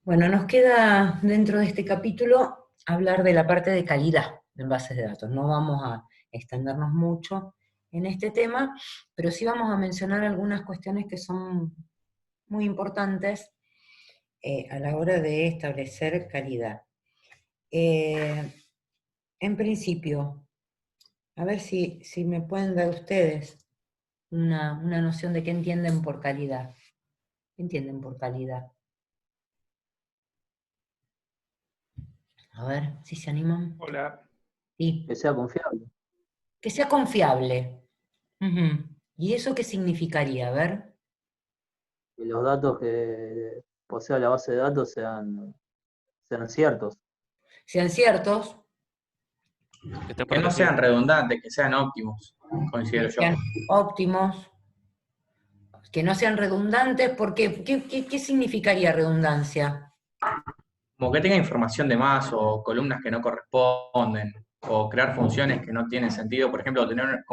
Bueno, nos queda dentro de este capítulo hablar de la parte de calidad en bases de datos. No vamos a extendernos mucho en este tema, pero sí vamos a mencionar algunas cuestiones que son muy importantes a la hora de establecer calidad. Eh, en principio, a ver si me pueden dar ustedes una noción de qué entienden por calidad. ¿Qué entienden por calidad? A ver si se animan. Hola. Sí. Que sea confiable. Que sea confiable. Ujú. ¿Y eso qué significaría? A ver, Que los datos que posea la base de datos sean ciertos. sean ciertos, Que estén Que no sean protegidos. redundantes, que sean óptimos, que considero yo. sean óptimos, que no sean redundantes, porque ¿qué significaría redundancia? Como que tenga información de más o columnas que no corresponden, o crear funciones que no tienen sentido. Por ejemplo, tener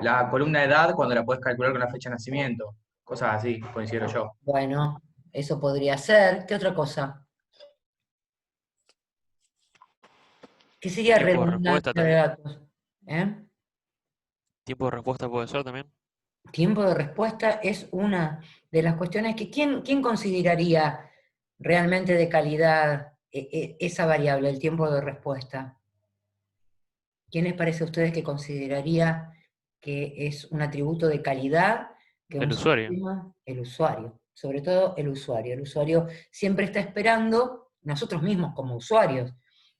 la columna de edad cuando la puedes calcular con la fecha de nacimiento. Cosas así, considero yo. Bueno, eso podría ser. ¿Qué otra cosa? ¿Qué sería Tiempo de respuesta redundancia de también. datos? ¿Eh? Tiempo de respuesta puede ser también. Tiempo de respuesta es una de las cuestiones que ¿quién consideraría realmente de calidad esa variable, el tiempo de respuesta? ¿Quién les parece a ustedes que consideraría que es un atributo de calidad que un El usuario. sistema, el usuario, sobre todo el usuario? El usuario siempre está esperando, nosotros mismos como usuarios,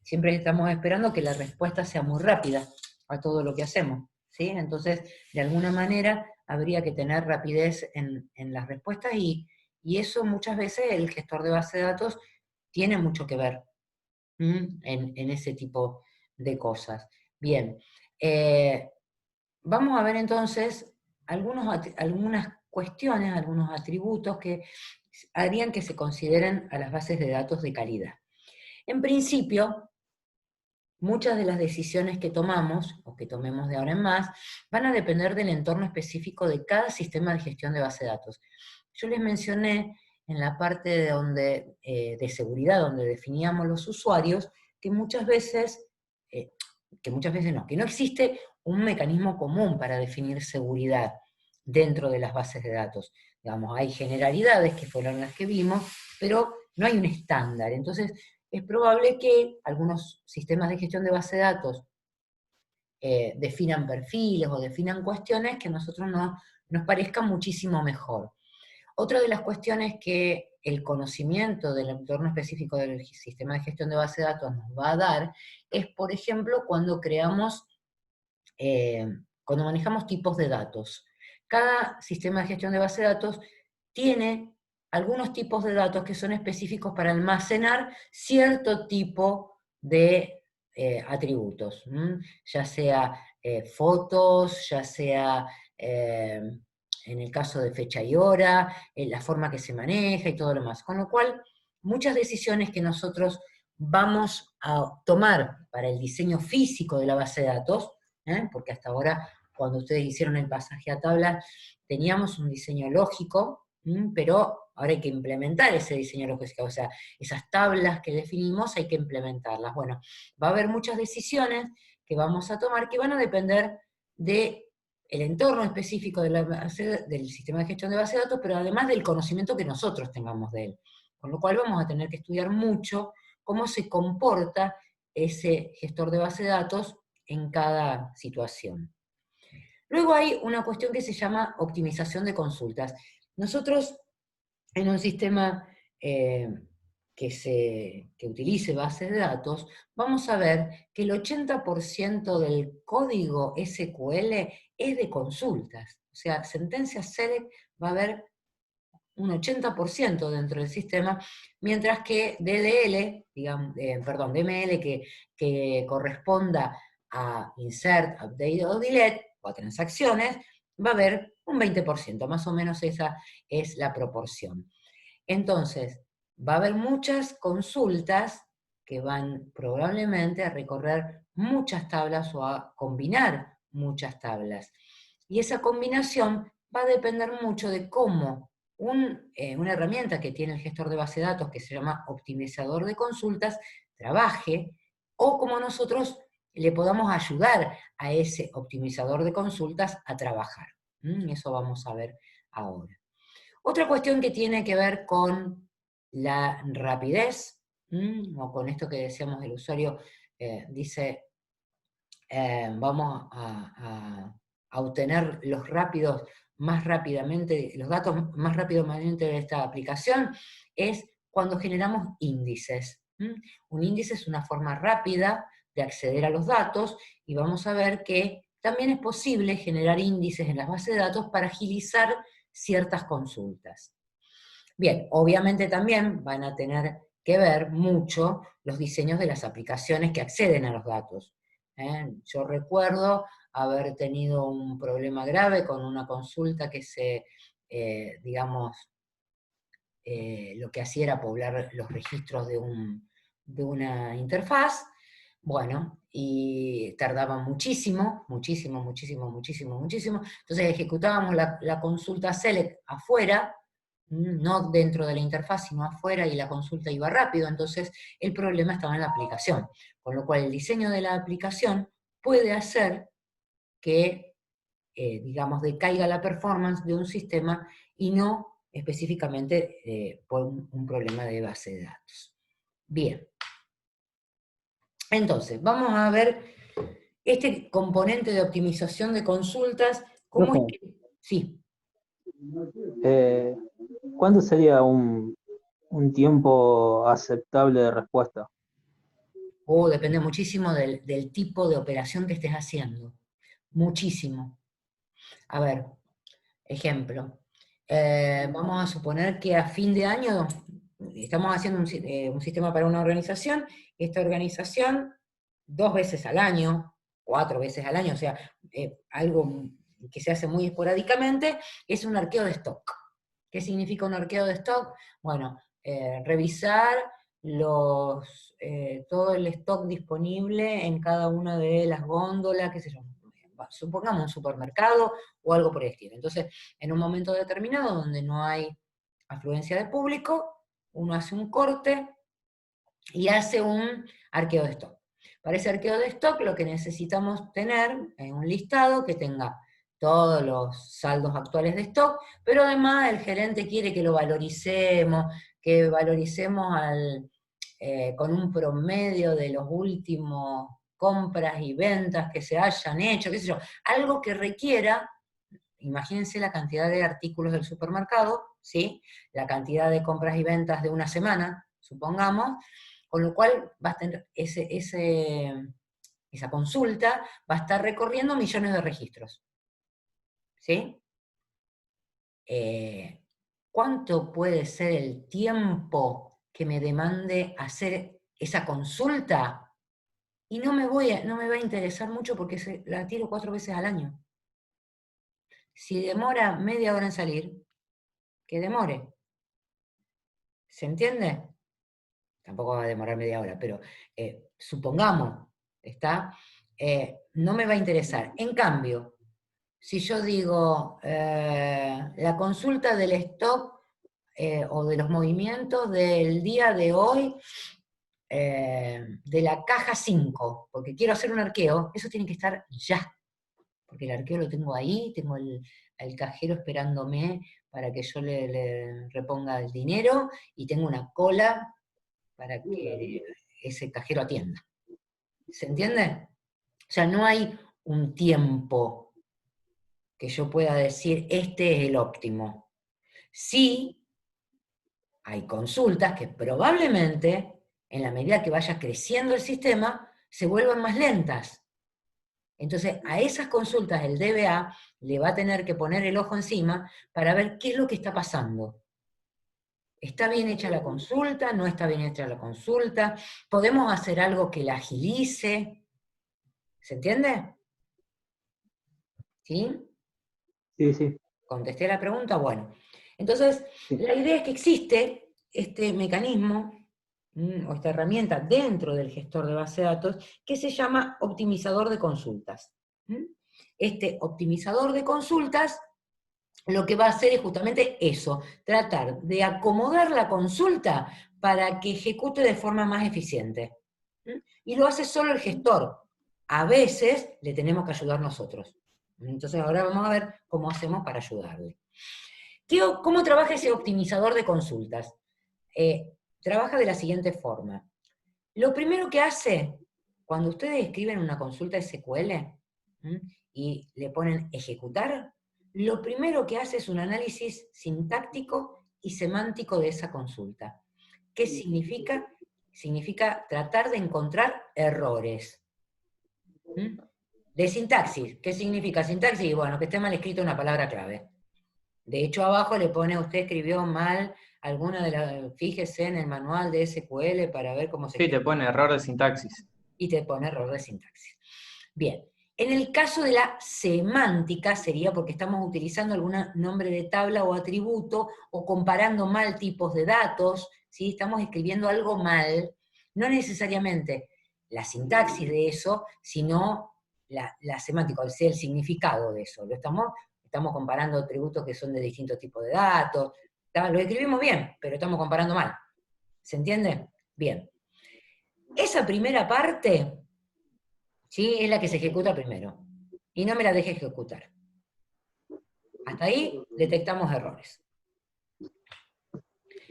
siempre estamos esperando que la respuesta sea muy rápida a todo lo que hacemos, ¿sí? Entonces, de alguna manera, habría que tener rapidez en las respuestas y eso muchas veces el gestor de base de datos tiene mucho que ver en ese tipo de cosas. Bien, eh, vamos a ver entonces algunas cuestiones, algunos atributos que harían que se consideren a las bases de datos de calidad. En principio, muchas de las decisiones que tomamos, o que tomemos de ahora en más, van a depender del entorno específico de cada sistema de gestión de base de datos. Yo les mencioné en la parte de seguridad, donde definíamos los usuarios, que muchas veces, eh, que no existe un mecanismo común para definir seguridad dentro de las bases de datos. Digamos, hay generalidades que fueron las que vimos, pero no hay un estándar. Entonces, es probable que algunos sistemas de gestión de base de datos definan perfiles o definan cuestiones que a nosotros nos parezcan muchísimo mejor. Otra de las cuestiones que el conocimiento del entorno específico del sistema de gestión de base de datos nos va a dar es, por ejemplo, cuando manejamos tipos de datos. Cada sistema de gestión de base de datos tiene algunos tipos de datos que son específicos para almacenar cierto tipo de atributos, ya sea fotos, ya sea en el caso de fecha y hora, la forma que se maneja y todo lo más. Con lo cual, muchas decisiones que nosotros vamos a tomar para el diseño físico de la base de datos, porque hasta ahora, cuando ustedes hicieron el pasaje a tabla, teníamos un diseño lógico, pero ahora hay que implementar ese diseño lógico, o sea, esas tablas que definimos hay que implementarlas. Bueno, va a haber muchas decisiones que vamos a tomar que van a depender del entorno específico del sistema de gestión de base de datos, pero además del conocimiento que nosotros tengamos de él. Con lo cual vamos a tener que estudiar mucho cómo se comporta ese gestor de base de datos en cada situación. Luego hay una cuestión que se llama optimización de consultas. Nosotros, en un sistema que utilice bases de datos, vamos a ver que el 80% del código SQL es de consultas. O sea, sentencia select va a haber un 80% dentro del sistema, mientras que DDL, digamos, DML, que corresponda a insert, update o delete, o a transacciones, va a haber un 20%, más o menos esa es la proporción. Entonces, va a haber muchas consultas que van probablemente a recorrer muchas tablas o a combinar muchas tablas. Y esa combinación va a depender mucho de cómo una herramienta que tiene el gestor de base de datos que se llama optimizador de consultas, trabaje, o como nosotros le podamos ayudar a ese optimizador de consultas a trabajar. Eso vamos a ver ahora. Otra cuestión que tiene que ver con la rapidez, o con esto que decíamos el usuario, dice, vamos a obtener los datos más rápidamente de esta aplicación, es cuando generamos índices. Un índice es una forma rápida de acceder a los datos, y vamos a ver que también es posible generar índices en las bases de datos para agilizar ciertas consultas. Bien, obviamente también van a tener que ver mucho los diseños de las aplicaciones que acceden a los datos. Yo recuerdo haber tenido un problema grave con una consulta que lo que hacía era poblar los registros de una interfaz, bueno, y tardaba muchísimo, entonces ejecutábamos la consulta select afuera, no dentro de la interfaz, sino afuera, y la consulta iba rápido, entonces el problema estaba en la aplicación, con lo cual el diseño de la aplicación puede hacer que, decaiga la performance de un sistema, y no específicamente por un problema de base de datos. Bien. Entonces, vamos a ver este componente de optimización de consultas, ¿cómo es que...? Sí. ¿Cuánto sería un tiempo aceptable de respuesta? Depende muchísimo del tipo de operación que estés haciendo. Muchísimo. A ver, ejemplo. Vamos a suponer que a fin de año estamos haciendo un sistema para una organización. Esta organización 2 veces al año, 4 veces al año, o sea, algo que se hace muy esporádicamente, es un arqueo de stock. ¿Qué significa un arqueo de stock? Bueno, revisar todo el stock disponible en cada una de las góndolas, qué sé yo, supongamos un supermercado o algo por el estilo. Entonces, en un momento determinado donde no hay afluencia de público, uno hace un corte y hace un arqueo de stock. Para ese arqueo de stock lo que necesitamos tener es un listado que tenga todos los saldos actuales de stock, pero además el gerente quiere que lo valoricemos, con un promedio de los últimos compras y ventas que se hayan hecho, qué sé yo, algo que requiera, imagínense la cantidad de artículos del supermercado, ¿sí? La cantidad de compras y ventas de una semana, supongamos, con lo cual va a tener esa consulta va a estar recorriendo millones de registros. ¿Sí? ¿Cuánto puede ser el tiempo que me demande hacer esa consulta? Y no me va a interesar mucho porque la tiro 4 veces al año. Si demora media hora en salir, que demore. ¿Se entiende? Tampoco va a demorar media hora, pero supongamos, no me va a interesar. En cambio, si yo digo, la consulta del stock o de los movimientos del día de hoy, de la caja 5, porque quiero hacer un arqueo, eso tiene que estar ya, porque el arqueo lo tengo ahí, tengo el cajero esperándome para que yo le reponga el dinero, y tengo una cola para que ese cajero atienda. ¿Se entiende? O sea, no hay un tiempo que yo pueda decir, este es el óptimo. Sí, hay consultas que probablemente, en la medida que vaya creciendo el sistema, se vuelvan más lentas. Entonces, a esas consultas el DBA le va a tener que poner el ojo encima para ver qué es lo que está pasando. ¿Está bien hecha la consulta? ¿No está bien hecha la consulta? ¿Podemos hacer algo que la agilice? ¿Se entiende? ¿Sí? Sí, sí. ¿Contesté la pregunta? Bueno. Entonces, Sí. la idea es que existe este mecanismo, o esta herramienta dentro del gestor de base de datos, que se llama optimizador de consultas. Este optimizador de consultas lo que va a hacer es justamente eso, tratar de acomodar la consulta para que ejecute de forma más eficiente. ¿Mm? Y lo hace solo el gestor. A veces le tenemos que ayudar nosotros. Entonces ahora vamos a ver cómo hacemos para ayudarle. ¿Cómo trabaja ese optimizador de consultas? Trabaja de la siguiente forma. Lo primero que hace, cuando ustedes escriben una consulta SQL y le ponen ejecutar, lo primero que hace es un análisis sintáctico y semántico de esa consulta. ¿Qué significa? Significa tratar de encontrar errores. De sintaxis. ¿Qué significa sintaxis? Bueno, que esté mal escrita una palabra clave. De hecho, abajo le pone, usted escribió mal alguna de las, fíjese en el manual de SQL para ver cómo se Sí, escribe. te pone error de sintaxis. Y te pone error de sintaxis. Bien, en el caso de la semántica sería porque estamos utilizando algún nombre de tabla o atributo o comparando mal tipos de datos, ¿sí? Estamos escribiendo algo mal, no necesariamente la sintaxis de eso, sino la semántica, o sea, el significado de eso. Estamos comparando atributos que son de distintos tipos de datos, lo escribimos bien, pero estamos comparando mal. ¿Se entiende? Bien. Esa primera parte, ¿sí? Es la que se ejecuta primero. Y no me la deje ejecutar. Hasta ahí detectamos errores.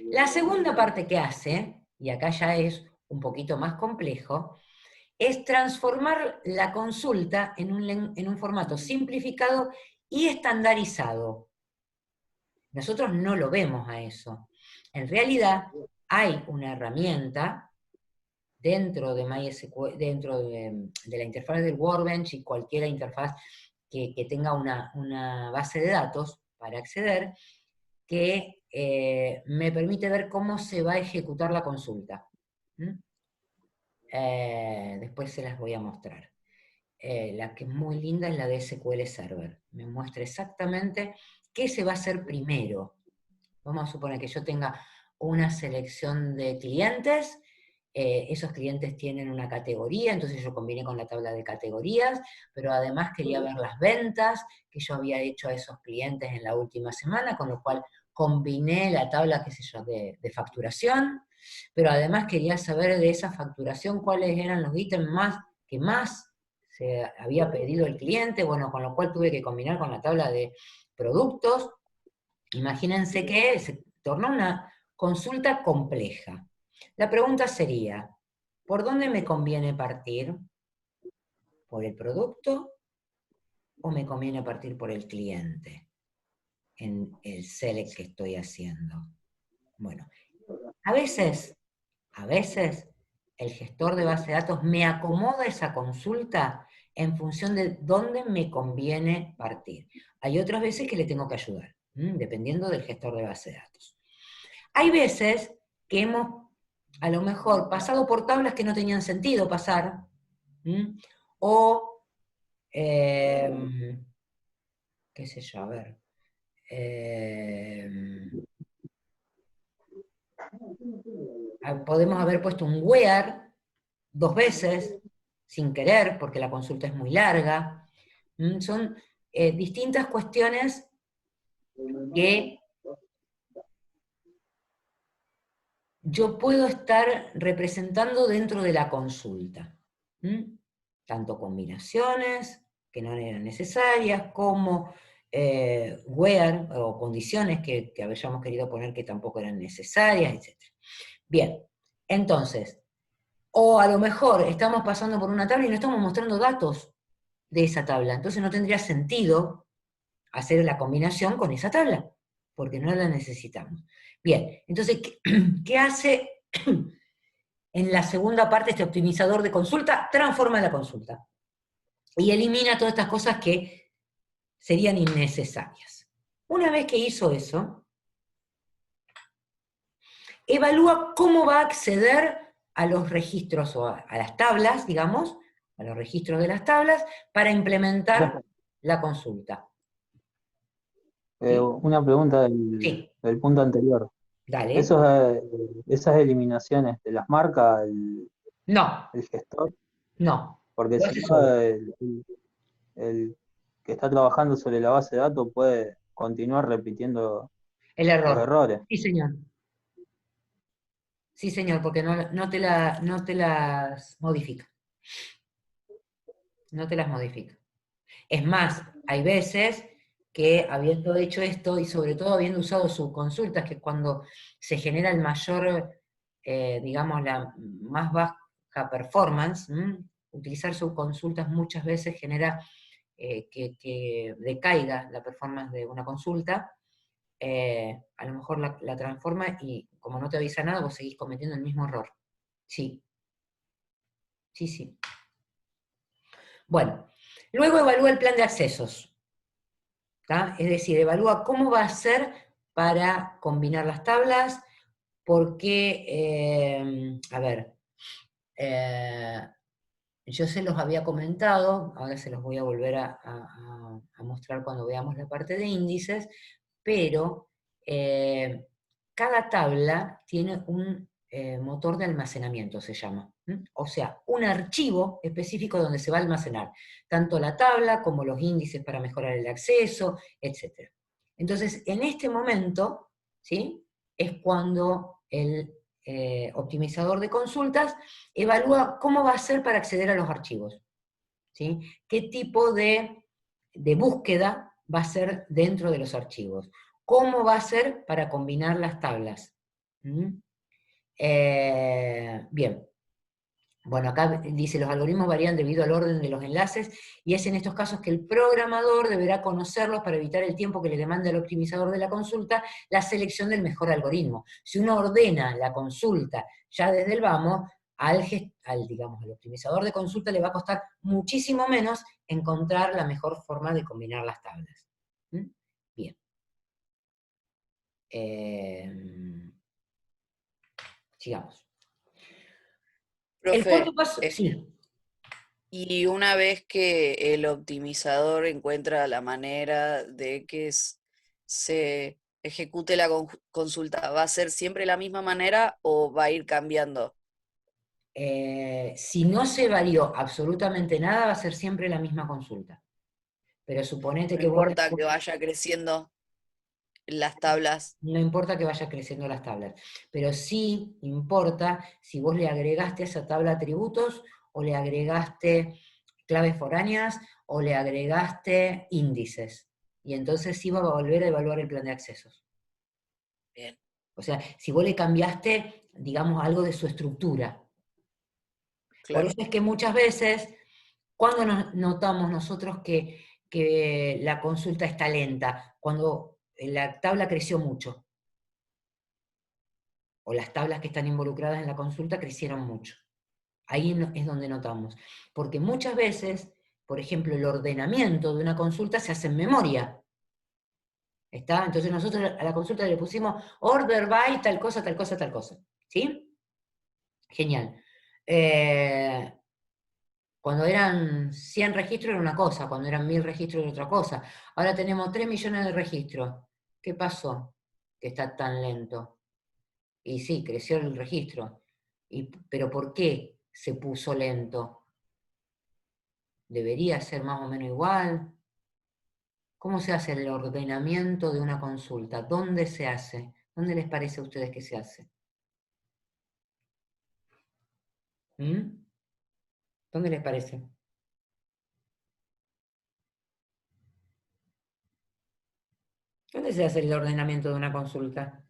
La segunda parte que hace, y acá ya es un poquito más complejo, es transformar la consulta en un formato simplificado y estandarizado. Nosotros no lo vemos a eso. En realidad, hay una herramienta dentro de MySQL, dentro de la interfaz del Workbench y cualquier interfaz que tenga una base de datos para acceder, que me permite ver cómo se va a ejecutar la consulta. Después se las voy a mostrar. La que es muy linda es la de SQL Server. Me muestra exactamente qué se va a hacer primero. Vamos a suponer que yo tenga una selección de clientes, esos clientes tienen una categoría, entonces yo combiné con la tabla de categorías, pero además quería ver las ventas que yo había hecho a esos clientes en la última semana, con lo cual combiné la tabla, qué sé yo, de facturación, pero además quería saber de esa facturación cuáles eran los ítems que más se había pedido el cliente, bueno, con lo cual tuve que combinar con la tabla de productos. Imagínense que se tornó una consulta compleja. La pregunta sería, ¿por dónde me conviene partir? ¿Por el producto o me conviene partir por el cliente en el select que estoy haciendo? Bueno, a veces el gestor de base de datos me acomoda esa consulta en función de dónde me conviene partir. Hay otras veces que le tengo que ayudar, dependiendo del gestor de base de datos. Hay veces que hemos, a lo mejor, pasado por tablas que no tenían sentido pasar, o, qué sé yo, a ver, podemos haber puesto un where 2 veces, sin querer, porque la consulta es muy larga. Son distintas cuestiones que yo puedo estar representando dentro de la consulta. Tanto combinaciones que no eran necesarias, como where, o condiciones que habíamos querido poner que tampoco eran necesarias, etc. Bien, entonces, o a lo mejor estamos pasando por una tabla y no estamos mostrando datos de esa tabla, entonces no tendría sentido hacer la combinación con esa tabla, porque no la necesitamos. Bien, entonces, ¿qué hace en la segunda parte este optimizador de consulta? Transforma la consulta y elimina todas estas cosas que serían innecesarias. Una vez que hizo eso, evalúa cómo va a acceder a los registros o a las tablas, digamos, a los registros de las tablas, para implementar la consulta. ¿Sí? Una pregunta Sí, del punto anterior. dale. Esas eliminaciones, ¿te las marca No, el gestor? no. Porque Lo si hace no, solo. el que está trabajando sobre la base de datos puede continuar repitiendo El los error. errores. Sí, señor. Sí, señor, porque no te las modifica. No te las modifica. Es más, hay veces que habiendo hecho esto y sobre todo habiendo usado subconsultas, que cuando se genera el mayor, digamos, la más baja performance, utilizar subconsultas muchas veces genera que decaiga la performance de una consulta, a lo mejor la transforma y como no te avisa nada, vos seguís cometiendo el mismo error. Sí, sí, sí. Bueno, luego evalúa el plan de accesos. ¿Tá? Es decir, evalúa cómo va a ser para combinar las tablas, porque, a ver, yo se los había comentado, ahora se los voy a volver a mostrar cuando veamos la parte de índices, pero cada tabla tiene un motor de almacenamiento, se llama. O sea, un archivo específico donde se va a almacenar tanto la tabla como los índices para mejorar el acceso, etc. Entonces, en este momento, ¿sí? Es cuando el optimizador de consultas evalúa cómo va a ser para acceder a los archivos, ¿sí? ¿Qué tipo de búsqueda va a ser dentro de los archivos? ¿Cómo va a ser para combinar las tablas? Bien. Bueno, acá dice, los algoritmos varían debido al orden de los enlaces, y es en estos casos que el programador deberá conocerlos para evitar el tiempo que le demande al optimizador de la consulta la selección del mejor algoritmo. Si uno ordena la consulta ya desde el vamos, digamos, al optimizador de consulta le va a costar muchísimo menos encontrar la mejor forma de combinar las tablas. Bien. Sigamos. El cuarto Profe, paso, sí. y una vez que el optimizador encuentra la manera de que se ejecute la consulta, ¿va a ser siempre la misma manera o va a ir cambiando? Si no se varió absolutamente nada, va a ser siempre la misma consulta. Pero suponete No que vos importa que vaya creciendo las tablas. no importa que vaya creciendo las tablas, pero sí importa si vos le agregaste a esa tabla atributos, o le agregaste claves foráneas, o le agregaste índices. Y entonces sí va a volver a evaluar el plan de accesos. Bien. O sea, si vos le cambiaste, digamos, algo de su estructura. Por Claro. eso es que muchas veces, cuando notamos nosotros que la consulta está lenta, cuando la tabla creció mucho, o las tablas que están involucradas en la consulta crecieron mucho. Ahí es donde notamos. Porque muchas veces, por ejemplo, el ordenamiento de una consulta se hace en memoria. ¿Está? Entonces nosotros a la consulta le pusimos order by tal cosa, tal cosa, tal cosa. ¿Sí? Genial. Cuando eran 100 registros era una cosa, cuando eran 1000 registros era otra cosa. Ahora tenemos 3 millones de registros. ¿Qué pasó que está tan lento? Y sí, creció el registro. ¿Pero por qué se puso lento? ¿Debería ser más o menos igual? ¿Cómo se hace el ordenamiento de una consulta? ¿Dónde se hace? ¿Dónde les parece a ustedes que se hace? ¿Dónde les parece? ¿Dónde se hace el ordenamiento de una consulta?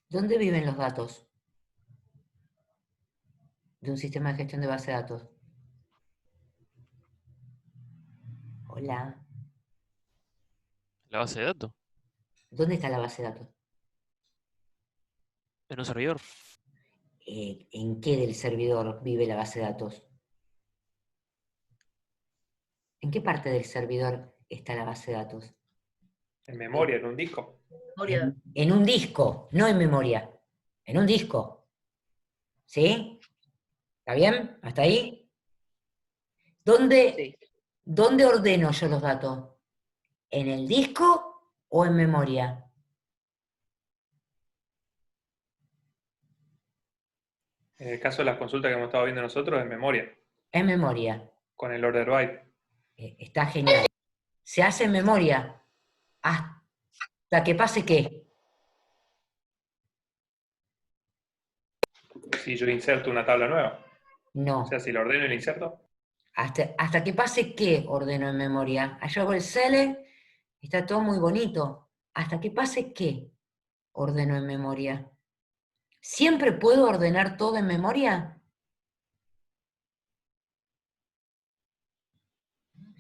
¿Dónde viven los datos de un sistema de gestión de base de datos? Hola. La base de datos. ¿Dónde está la base de datos? En un servidor. ¿En qué del servidor vive la base de datos? ¿En qué parte del servidor está la base de datos? En memoria, en un disco. En un disco, no en memoria. En un disco. ¿Sí? ¿Está bien? ¿Hasta ahí? ¿Dónde, Sí. ¿Dónde ordeno yo los datos? ¿En el disco o en memoria? En el caso de las consultas que hemos estado viendo nosotros, en memoria. En memoria. Con el order byte. Está genial. Se hace en memoria hasta que pase ¿qué? Si yo inserto una tabla nueva. No. O sea, si lo ordeno y lo inserto. Hasta que pase ¿qué ordeno en memoria? Yo hago el select, está todo muy bonito. Hasta que pase ¿qué ordeno en memoria? ¿Siempre puedo ordenar todo en memoria?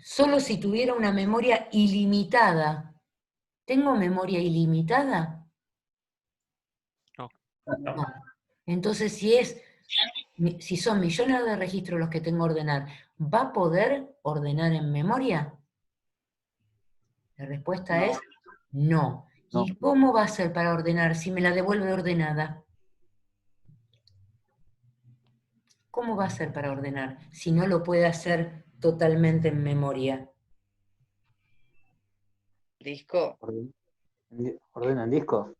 Solo si tuviera una memoria ilimitada. ¿Tengo memoria ilimitada? No. No. No. Entonces, si son millones de registros los que tengo que ordenar, ¿va a poder ordenar en memoria? La respuesta es no. No. ¿Y cómo va a ser para ordenar si me la devuelve ordenada? ¿Cómo va a ser para ordenar si no lo puede hacer totalmente en memoria? Disco. ¿Ordena en disco?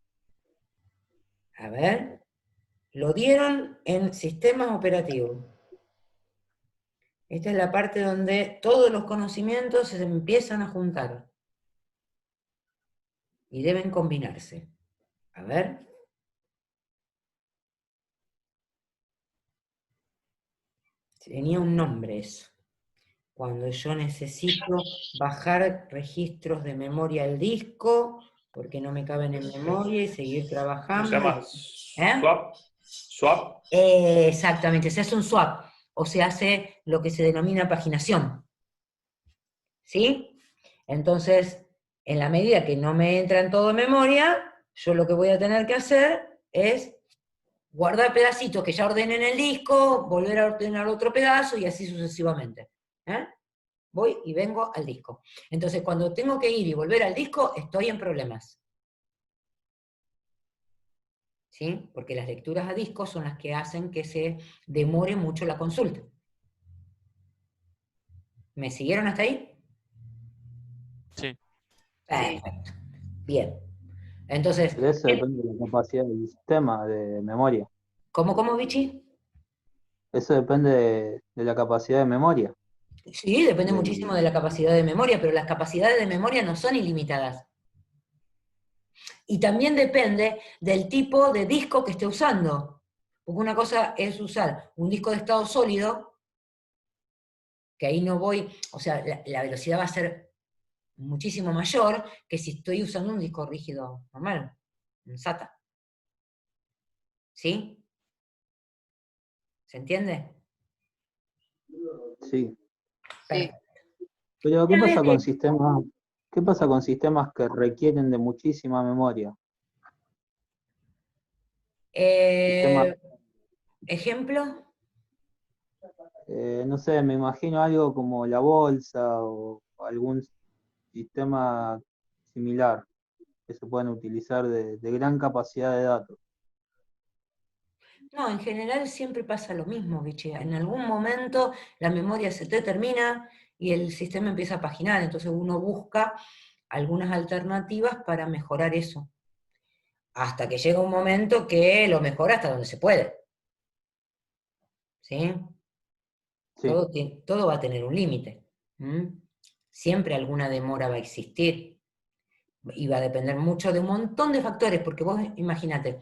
A ver, lo dieron en sistemas operativos. Esta es la parte donde todos los conocimientos se empiezan a juntar y deben combinarse. A ver. Tenía un nombre eso. Cuando yo necesito bajar registros de memoria al disco, porque no me caben en memoria y seguir Se trabajando. llama ¿Eh? swap. Swap. Exactamente, se hace un swap, o se hace lo que se denomina paginación. ¿Sí? Entonces, en la medida que no me entra en todo en memoria, yo lo que voy a tener que hacer es guardar pedacitos que ya ordené en el disco, volver a ordenar otro pedazo y así sucesivamente. Voy y vengo al disco. Entonces, cuando tengo que ir y volver al disco, estoy en problemas. ¿Sí? Porque las lecturas a disco son las que hacen que se demore mucho la consulta. ¿Me siguieron hasta ahí? Sí. Perfecto. Bien. Entonces, Pero eso depende de la capacidad del sistema de memoria. ¿cómo, Vichy? Eso depende de la capacidad de memoria. Sí, depende muchísimo de la capacidad de memoria, pero las capacidades de memoria no son ilimitadas. Y también depende del tipo de disco que esté usando. Porque una cosa es usar un disco de estado sólido, que ahí no voy, o sea, la velocidad va a ser muchísimo mayor que si estoy usando un disco rígido normal, un SATA. ¿Sí? ¿Se entiende? Sí. Sí. Pero ¿qué pasa con sistemas que requieren de muchísima memoria? ¿Ejemplo? No sé, me imagino algo como la bolsa o algún sistema similar que se puedan utilizar de gran capacidad de datos. No, en general siempre pasa lo mismo, Vichy. En algún momento la memoria se te termina y el sistema empieza a paginar, entonces uno busca algunas alternativas para mejorar eso. Hasta que llega un momento que lo mejora hasta donde se puede. ¿Sí? Sí. Todo va a tener un límite. Siempre alguna demora va a existir. Y va a depender mucho de un montón de factores, porque vos imagínate,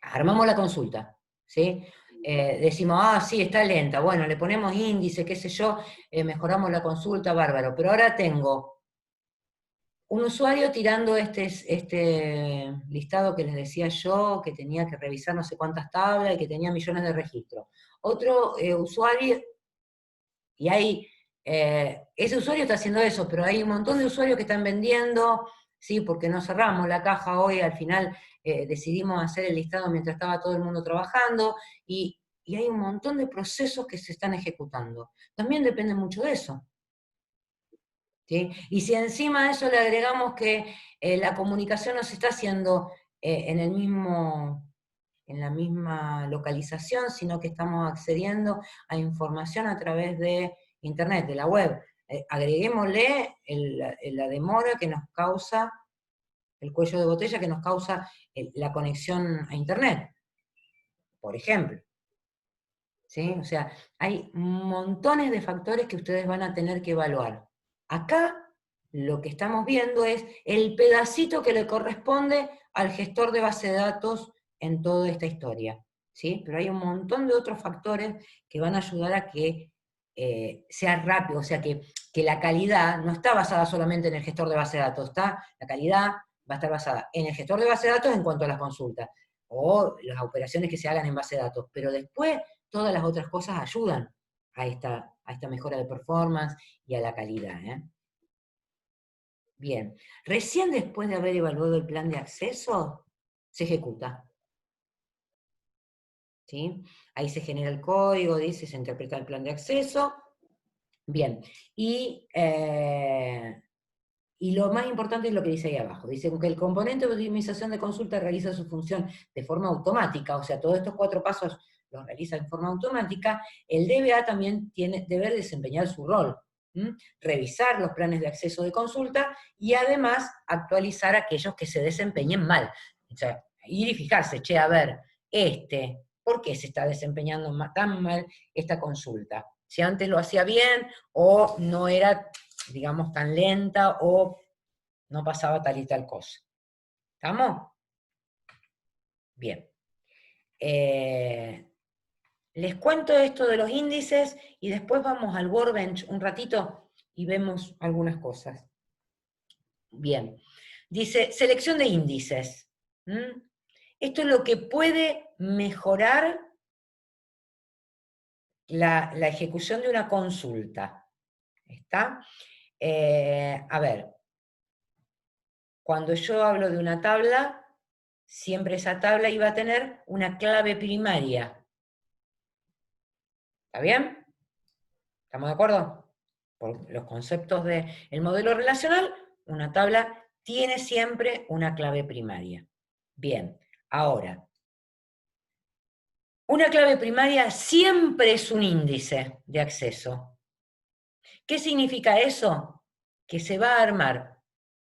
armamos la consulta, ¿sí? Decimos, sí, está lenta, bueno, le ponemos índice, qué sé yo, mejoramos la consulta, bárbaro, pero ahora tengo un usuario tirando este listado que les decía yo, que tenía que revisar no sé cuántas tablas y que tenía millones de registros. Otro usuario, y hay, ese usuario está haciendo eso, pero hay un montón de usuarios que están vendiendo, ¿sí? Porque no cerramos la caja hoy, al final decidimos hacer el listado mientras estaba todo el mundo trabajando, y hay un montón de procesos que se están ejecutando. También depende mucho de eso. ¿Sí? Y si encima de eso le agregamos que la comunicación no se está haciendo en la misma localización, sino que estamos accediendo a información a través de Internet, de la web. Agreguémosle la demora que nos causa, el cuello de botella que nos causa la conexión a Internet, por ejemplo. ¿sí? O sea, hay montones de factores que ustedes van a tener que evaluar. Acá lo que estamos viendo es el pedacito que le corresponde al gestor de base de datos en toda esta historia, ¿sí? Pero hay un montón de otros factores que van a ayudar a que sea rápido, o sea, que la calidad no está basada solamente en el gestor de base de datos, la calidad va a estar basada en el gestor de base de datos en cuanto a las consultas, o las operaciones que se hagan en base de datos, pero después todas las otras cosas ayudan a esta mejora de performance y a la calidad, ¿eh? Bien, recién después de haber evaluado el plan de acceso, se ejecuta. ¿Sí? Ahí se genera el código, dice, se interpreta el plan de acceso. Bien, y lo más importante es lo que dice ahí abajo. Dice que el componente de optimización de consulta realiza su función de forma automática, o sea, todos estos 4 pasos los realiza en forma automática. El DBA también debe desempeñar su rol. Revisar los planes de acceso de consulta y además actualizar aquellos que se desempeñen mal. O sea, ir y fijarse, che, a ver, ¿por qué se está desempeñando tan mal esta consulta? Si antes lo hacía bien o no era, digamos, tan lenta o no pasaba tal y tal cosa. ¿Estamos? Bien. Les cuento esto de los índices y después vamos al Workbench un ratito y vemos algunas cosas. Bien. Dice, selección de índices. Esto es lo que puede mejorar la ejecución de una consulta. ¿Está? A ver, cuando yo hablo de una tabla, siempre esa tabla iba a tener una clave primaria. ¿Está bien? ¿Estamos de acuerdo? Por los conceptos del modelo relacional, una tabla tiene siempre una clave primaria. Bien, ahora, una clave primaria siempre es un índice de acceso. ¿Qué significa eso? Que se va a armar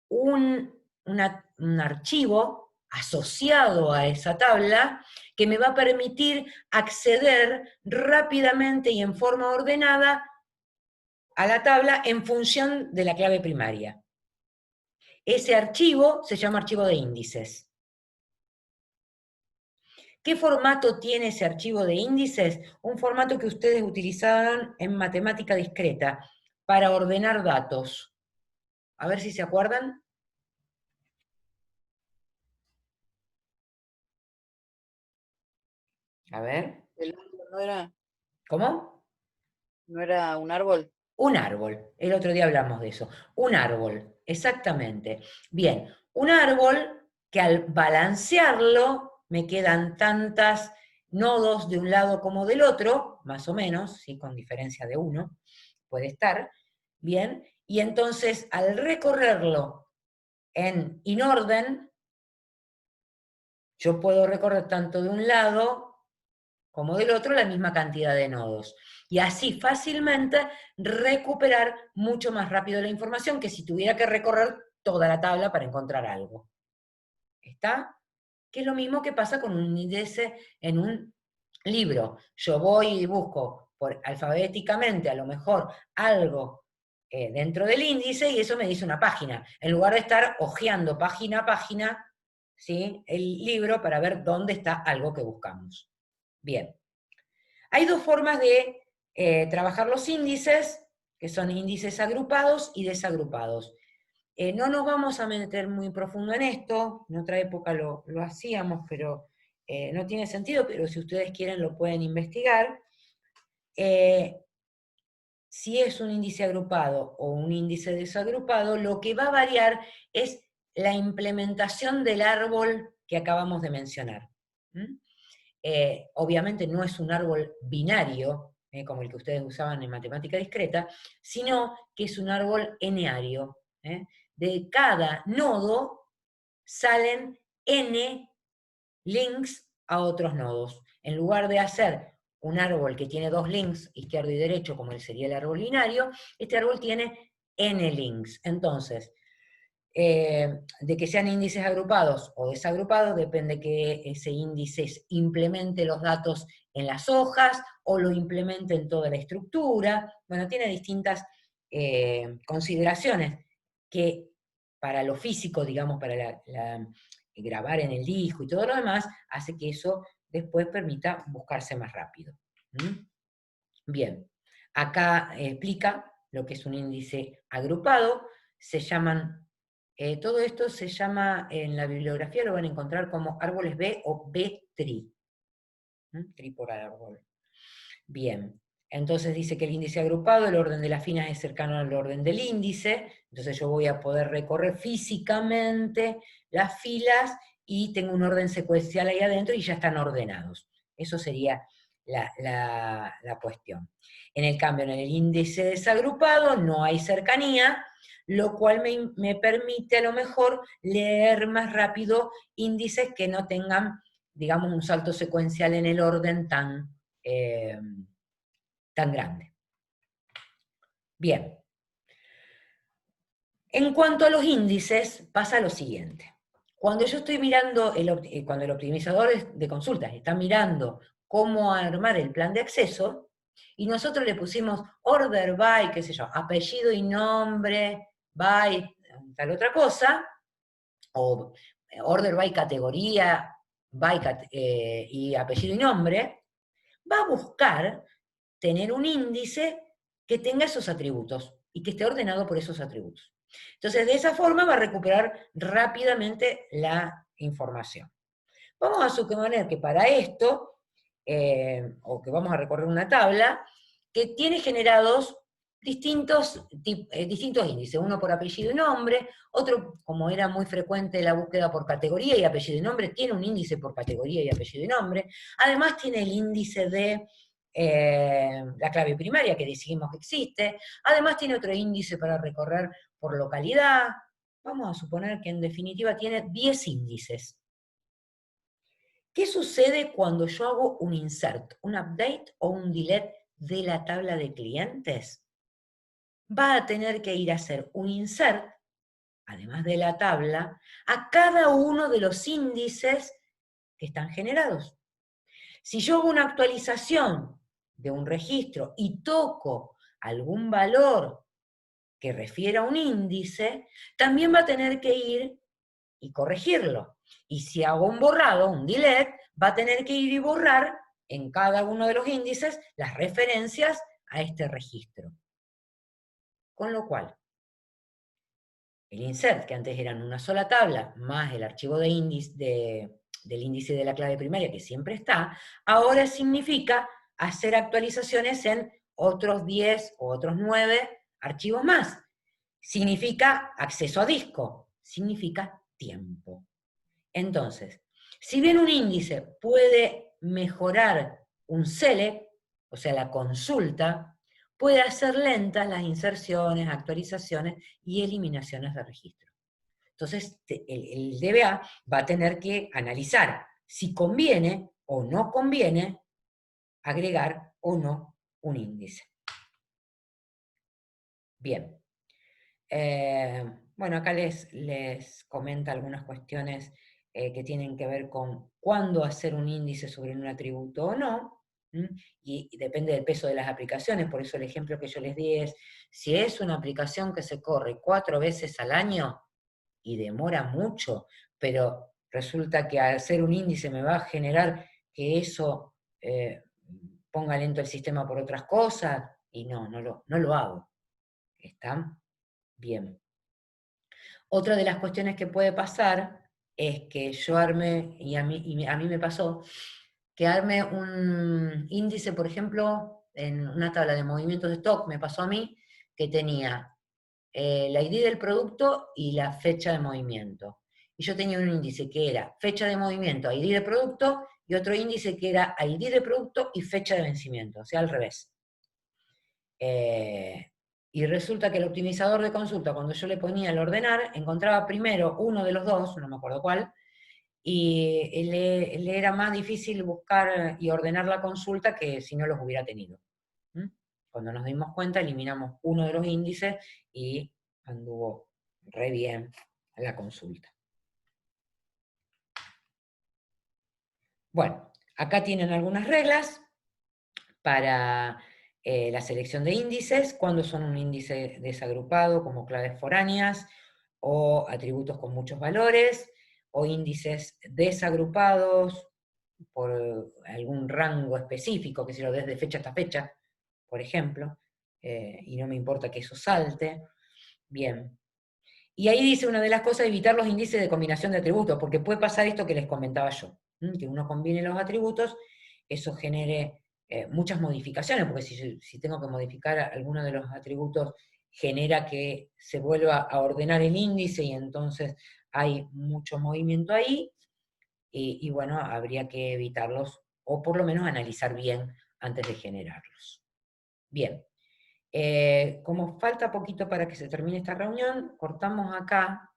un archivo asociado a esa tabla que me va a permitir acceder rápidamente y en forma ordenada a la tabla en función de la clave primaria. Ese archivo se llama archivo de índices. ¿Qué formato tiene ese archivo de índices? Un formato que ustedes utilizaron en matemática discreta para ordenar datos. A ver si se acuerdan. A ver. ¿El árbol no era, ¿Cómo? no era un árbol? Un árbol. El otro día hablamos de eso. Un árbol, exactamente. Bien, un árbol que al balancearlo me quedan tantas nodos de un lado como del otro, más o menos, ¿sí? Con diferencia de 1, puede estar, bien, y entonces al recorrerlo en inorden, yo puedo recorrer tanto de un lado como del otro la misma cantidad de nodos. Y así fácilmente recuperar mucho más rápido la información que si tuviera que recorrer toda la tabla para encontrar algo. ¿Está? Que es lo mismo que pasa con un índice en un libro. Yo voy y busco alfabéticamente a lo mejor algo dentro del índice y eso me dice una página. En lugar de estar hojeando página a página, ¿sí? El libro para ver dónde está algo que buscamos. Bien. Hay 2 formas de trabajar los índices, que son índices agrupados y desagrupados. No nos vamos a meter muy profundo en esto, en otra época lo hacíamos, pero no tiene sentido, pero si ustedes quieren lo pueden investigar. Si es un índice agrupado o un índice desagrupado, lo que va a variar es la implementación del árbol que acabamos de mencionar. Obviamente no es un árbol binario, como el que ustedes usaban en matemática discreta, sino que es un árbol eneario. De cada nodo salen n links a otros nodos. En lugar de hacer un árbol que tiene 2 links, izquierdo y derecho, como sería el árbol binario, este árbol tiene n links. Entonces, de que sean índices agrupados o desagrupados, depende que ese índice implemente los datos en las hojas o lo implemente en toda la estructura. Bueno, tiene distintas consideraciones que para lo físico, digamos, para grabar en el disco y todo lo demás, hace que eso después permita buscarse más rápido. ¿Mm? Bien, acá explica lo que es un índice agrupado, se llaman, todo esto se llama, en la bibliografía lo van a encontrar como árboles B o B-tree. Tree por árbol. Bien, entonces dice que el índice agrupado, el orden de las filas es cercano al orden del índice, entonces yo voy a poder recorrer físicamente las filas y tengo un orden secuencial ahí adentro y ya están ordenados. Eso sería la cuestión. En el cambio, en el índice desagrupado no hay cercanía, lo cual me permite a lo mejor leer más rápido índices que no tengan, digamos, un salto secuencial en el orden tan grande. Bien. En cuanto a los índices, pasa lo siguiente. Cuando yo estoy mirando, cuando el optimizador de consultas está mirando cómo armar el plan de acceso, y nosotros le pusimos order by, qué sé yo, apellido y nombre, by tal otra cosa, o order by categoría, by y apellido y nombre, va a buscar tener un índice que tenga esos atributos y que esté ordenado por esos atributos. Entonces, de esa forma va a recuperar rápidamente la información. Vamos a suponer que para esto, o que vamos a recorrer una tabla, que tiene generados distintos índices, uno por apellido y nombre, otro, como era muy frecuente la búsqueda por categoría y apellido y nombre, tiene un índice por categoría y apellido y nombre, además tiene el índice de la clave primaria que decidimos que existe, además tiene otro índice para recorrer por localidad, vamos a suponer que en definitiva tiene 10 índices. ¿Qué sucede cuando yo hago un insert, un update o un delete de la tabla de clientes? Va a tener que ir a hacer un insert, además de la tabla, a cada uno de los índices que están generados. Si yo hago una actualización de un registro y toco algún valor que refiera a un índice, también va a tener que ir y corregirlo. Y si hago un borrado, un delete, va a tener que ir y borrar en cada uno de los índices las referencias a este registro. Con lo cual, el insert, que antes eran una sola tabla, más el archivo de del índice de la clave primaria, que siempre está, ahora significa hacer actualizaciones en otros 10 o otros 9 archivos más. Significa acceso a disco, significa tiempo. Entonces, si bien un índice puede mejorar un select, o sea, la consulta, puede hacer lentas las inserciones, actualizaciones y eliminaciones de registro. Entonces, el DBA va a tener que analizar si conviene o no conviene agregar o no un índice. Bien. Bueno, acá les comenta algunas cuestiones que tienen que ver con cuándo hacer un índice sobre un atributo o no, y depende del peso de las aplicaciones, por eso el ejemplo que yo les di es, si es una aplicación que se corre 4 veces al año y demora mucho, pero resulta que al hacer un índice me va a generar que eso ponga lento el sistema por otras cosas, y no lo hago. ¿Está? Bien. Otra de las cuestiones que puede pasar es que yo arme, y a mí me pasó, que arme un índice, por ejemplo, en una tabla de movimientos de stock, me pasó a mí, que tenía la ID del producto y la fecha de movimiento. Y yo tenía un índice que era fecha de movimiento, ID de producto, y otro índice que era ID de producto y fecha de vencimiento, o sea, al revés. Y resulta que el optimizador de consulta, cuando yo le ponía el ordenar, encontraba primero uno de los dos, no me acuerdo cuál, y le era más difícil buscar y ordenar la consulta que si no los hubiera tenido. Cuando nos dimos cuenta, eliminamos uno de los índices y anduvo re bien la consulta. Bueno, acá tienen algunas reglas para la selección de índices, cuando son un índice desagrupado, como claves foráneas, o atributos con muchos valores, o índices desagrupados por algún rango específico, que se lo desde fecha hasta fecha, por ejemplo, y no me importa que eso salte. Bien. Y ahí dice una de las cosas, evitar los índices de combinación de atributos, porque puede pasar esto que les comentaba yo, que uno combine los atributos, eso genere muchas modificaciones, porque si tengo que modificar alguno de los atributos, genera que se vuelva a ordenar el índice y entonces hay mucho movimiento ahí, y bueno, habría que evitarlos, o por lo menos analizar bien antes de generarlos. Bien. Como falta poquito para que se termine esta reunión, cortamos acá